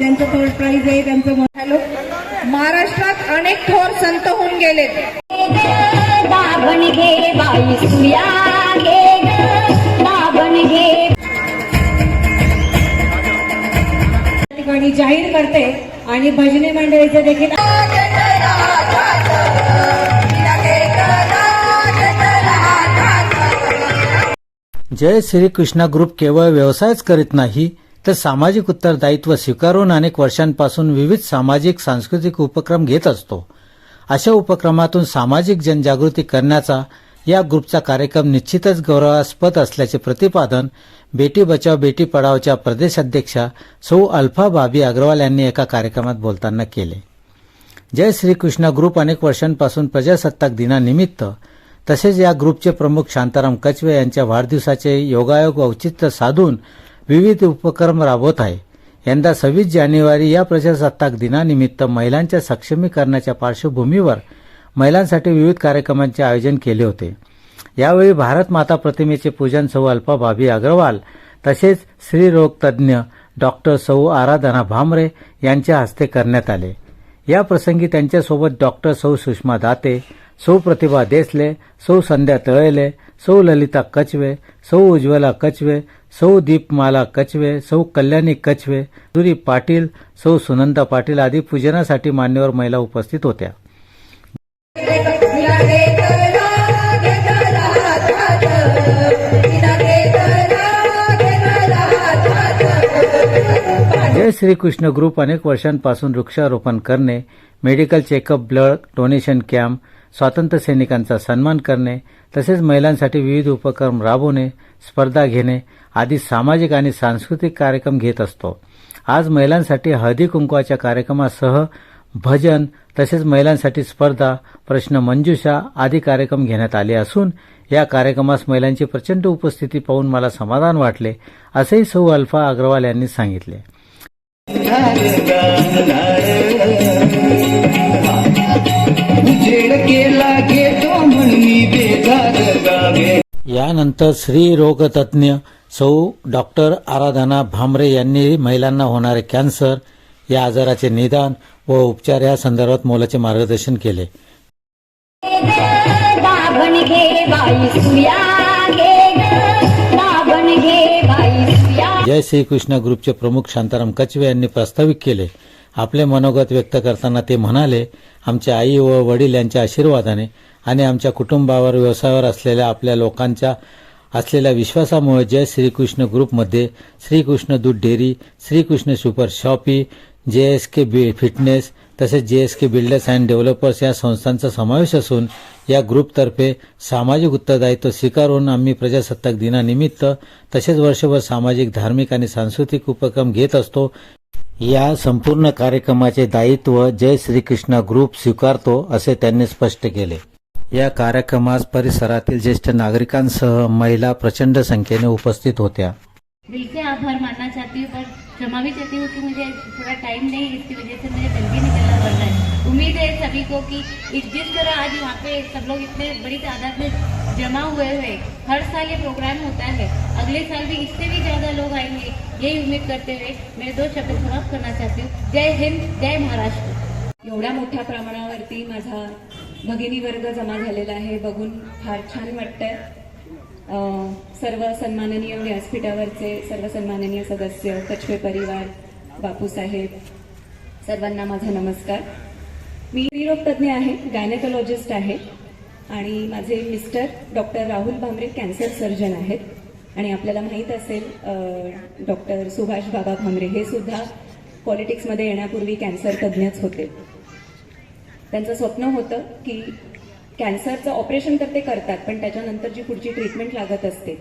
त्यांचं third price आहे त्यांचं. हॅलो, महाराष्ट्रात अनेक थोर संत होऊन गेले. ठिकाणी जाहीर करते आणि भजनी मंडळीचे देखील जय श्री कृष्णा ग्रुप केवळ व्यवसायच करीत नाही तर सामाजिक उत्तरदायित्व स्वीकारून अनेक वर्षांपासून विविध सामाजिक सांस्कृतिक उपक्रम घेत असतो. अशा उपक्रमातून सामाजिक जनजागृती करण्याचा या ग्रुपचा कार्यक्रम निश्चितच गौरवास्पद असल्याचे प्रतिपादन बेटी बचाव बेटी पढाओच्या प्रदेशाध्यक्षा सौ अल्फा भाभी अग्रवाल यांनी एका कार्यक्रमात बोलताना केले. जय श्री कृष्णा ग्रुप अनेक वर्षांपासून प्रजासत्ताक दिनानिमित्त तसेच या ग्रुपचे प्रमुख शांताराम कचवे यांच्या वाढदिवसाचे योगायोग औचित्य साधून विविध उपक्रम राबवत आहे. यंदा 26 जानेवारी या प्रजासत्ताक दिनानिमित्त महिलांच्या सक्षमीकरणाच्या पार्श्वभूमीवर महिलांसाठी विविध कार्यक्रमांचे आयोजन केले होते. यावेळी भारत माता प्रतिमेचे पूजन सौ अल्फा भाभी अग्रवाल तसेच स्त्रीरोग तज्ज्ञ डॉक्टर सौ आराधना भामरे यांच्या हस्ते करण्यात आले. या प्रसंगी त्यांच्यासोबत डॉक्टर सौ सुषमा दाते, सौ प्रतिभा देसले, सौ संध्या तळेले, सौ ललिता कचवे, सौ उज्ज्वला कचवे, सौ दीपमाला कचवे, सौ कल्याणी कचवे, सुरी पाटील, सौ सुनंदा पाटील आदी पूजनासाठी मान्यवर महिला उपस्थित होत्या. जय श्री कृष्ण ग्रुप अनेक वर्षांपासून वृक्षारोपण करणे, medical checkup, blood donation camp, स्वातंत्र्य सैनिकांचा सन्मान करणे तसेच महिलांसाठी विविध उपक्रम राबवणे, स्पर्धा घेणे आदी सामाजिक आणि सांस्कृतिक कार्यक्रम घेत असतो. आज महिलांसाठी हळदी कुंकवाच्या कार्यक्रमासह भजन तसेच महिलांसाठी स्पर्धा, प्रश्न मंजुषा आदी कार्यक्रम घेण्यात आले असून या कार्यक्रमास महिलांची प्रचंड उपस्थिती पाहून मला समाधान वाटले, असेही सौ अल्फा अग्रवाल यांनी सांगितले. यानंतर स्त्री रोग तज्ज्ञ सौ डॉक्टर आराधना भामरे यांनी महिलांना होणारे कॅन्सर या आजाराचे निदान व उपचार या संदर्भात मोलाचे मार्गदर्शन केले. जय श्री कृष्ण ग्रुपचे प्रमुख शांताराम कचवे यांनी प्रास्ताविक केले. आपले मनोगत व्यक्त करताना ते म्हणाले, आमच्या आई व वडील यांच्या आशीर्वादाने आणि आमच्या कुटुंबावर व्यवसायावर असलेल्या आपल्या लोकांच्या असलेल्या विश्वासामुळे जय श्रीकृष्ण ग्रुपमध्ये Shrikrishna Doodh dairy, Shrikrishna super shoppe, JSK fitness तसेच JSK बिल्डर्स अँड डेव्हलपर्स या संस्थांचा समावेश असून या ग्रुपतर्फे सामाजिक उत्तरदायित्व स्वीकारून आम्ही प्रजासत्ताक दिनानिमित्त तसेच वर्षभर सामाजिक, धार्मिक आणि सांस्कृतिक उपक्रम घेत असतो. या संपूर्ण कार्यक्रमाचे दायित्व जय श्रीकृष्ण ग्रुप स्वीकारतो असे त्यांनी स्पष्ट केले. या कार्यक्रमास परिसरातील ज्येष्ठ नागरिकांसह महिला प्रचंड संख्येने उपस्थित होत्या. दिल से आभार मानना चाहती हूँ, पर क्षमा भी चाहती हूँ कि मुझे थोड़ा टाइम नहीं, इसकी वजह से मुझे जल्दी निकलना पड़ रहा है. उम्मीद है सभी को कि जिस तरह आज वहाँ पे सब लोग इतने बड़ी तादाद में जमा हुए हर साल ये प्रोग्राम होता है, अगले साल भी इससे भी ज़्यादा लोग आएंगे, यही उम्मीद करते हुए मेरे 2 शब्द समाप्त करना चाहती हूँ. जय हिंद, जय महाराष्ट्र. एवढ्या मोठ्या प्रमाणावरती माझा भगिनी वर्ग जमा झालेला आहे, बघून फार छान वाटतंय. सर्व सन्माननीय व्यासपीठावरचे सर्व सन्माननीय सदस्य, कचवे परिवार, बापूसाहेब, सर्वांना माझा नमस्कार. मी स्त्रीरोग तज्ज्ञ आहे, गायनेकोलॉजिस्ट आहे आणि माझे mister doctor Rahul Bhamre cancer surgeon आहेत. आणि आपल्याला माहीत असेल डॉक्टर सुभाष बाबा भामरे हे सुद्धा पॉलिटिक्समध्ये येण्यापूर्वी कॅन्सर तज्ज्ञच होते. त्यांचं स्वप्न होतं की कॅन्सरचं ऑपरेशन तर ते करतात, पण त्याच्यानंतर जी पुढची ट्रीटमेंट लागत असते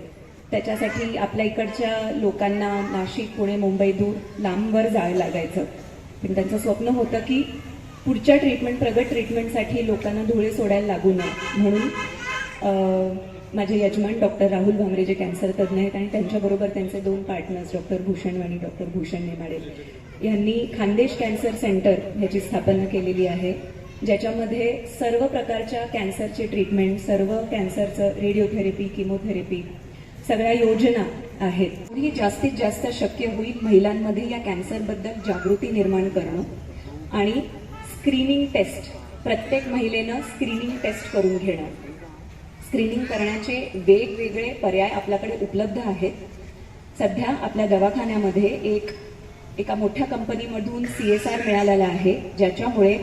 त्याच्यासाठी आपल्या इकडच्या लोकांना नाशिक, पुणे, मुंबई दूर लांबवर जायला लागायचं. पण त्यांचं स्वप्न होतं की पुढच्या ट्रीटमेंट, प्रगत ट्रीटमेंटसाठी लोकांना धुळे सोडायला लागू नये. म्हणून माझे यजमान डॉक्टर राहुल भामरे जे कॅन्सर तज्ज्ञ आहेत आणि त्यांच्याबरोबर त्यांचे 2 पार्टनर्स डॉक्टर भूषण आणि डॉक्टर भूषण नेमाडे यांनी खानदेश कॅन्सर सेंटर ह्याची स्थापना केलेली आहे, ज्याच्यामध्ये सर्व प्रकारच्या कॅन्सरची ट्रीटमेंट, सर्व कॅन्सरचं रेडिओथेरपी, किमोथेरपी, सगळ्या योजना आहेत. ही जास्तीत जास्त शक्य होईल महिलांमध्ये या कॅन्सरबद्दल जागृती निर्माण करणं आणि स्क्रीनिंग टेस्ट, प्रत्येक महिलेनं स्क्रीनिंग टेस्ट करून घेणं. स्क्रीनिंग करण्याचे वेगवेगळे पर्याय आपल्याकडे उपलब्ध आहेत. सध्या आपल्या दवाखान्यामध्ये एका मोठ्या कंपनीमधून CSR मिळालेला आहे, ज्याच्यामुळे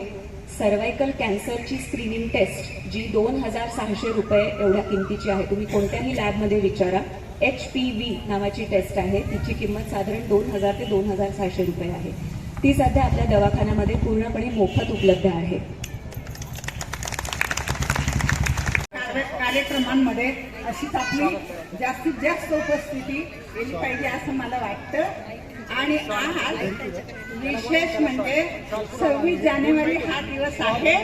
सर्वायकल कॅन्सरची स्क्रीनिंग टेस्ट जी 2,600 रुपये एवढ्या किमतीची आहे, तुम्ही कोणत्याही लॅबमध्ये विचारा, HPV नावाची टेस्ट आहे, तिची किंमत साधारण 2,000 ते 2,600 रुपये आहे. ती सध्या आपल्या दवाखान्यामध्ये पूर्णपणे मोफत उपलब्ध आहे. कार्यक्रमांमध्ये अशीच आपली जास्तीत जास्त उपस्थिती केली पाहिजे असं मला वाटतं. आणि आज विशेष म्हणजे 26 जानेवारी हा दिवस आहे,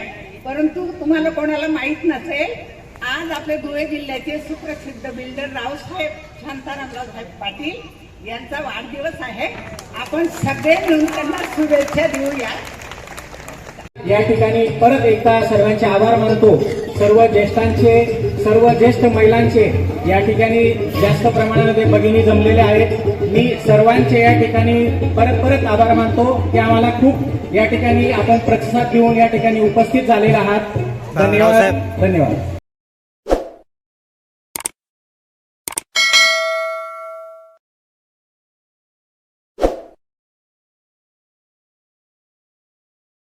परंतु तुम्हाला कोणाला माहीत नसेल, आज आपले धुळे जिल्ह्याचे सुप्रसिद्ध बिल्डर रावसाहेब शांतारामराव साहेब पाटील यांचा वाढदिवस आहे. आपण सगळे मिळून त्यांना शुभेच्छा देऊया. या ठिकाणी परत एकदा सर्वांचे आभार मानतो. सर्व ज्येष्ठांचे, सर्व ज्येष्ठ महिलांचे या ठिकाणी जास्त प्रमाणामध्ये भगिनी जमलेल्या आहेत. मी सर्वांचे या ठिकाणी परत आभार मानतो की आम्हाला खूप या ठिकाणी आपण प्रतिसाद देऊन या ठिकाणी उपस्थित झालेला आहात. धन्यवाद.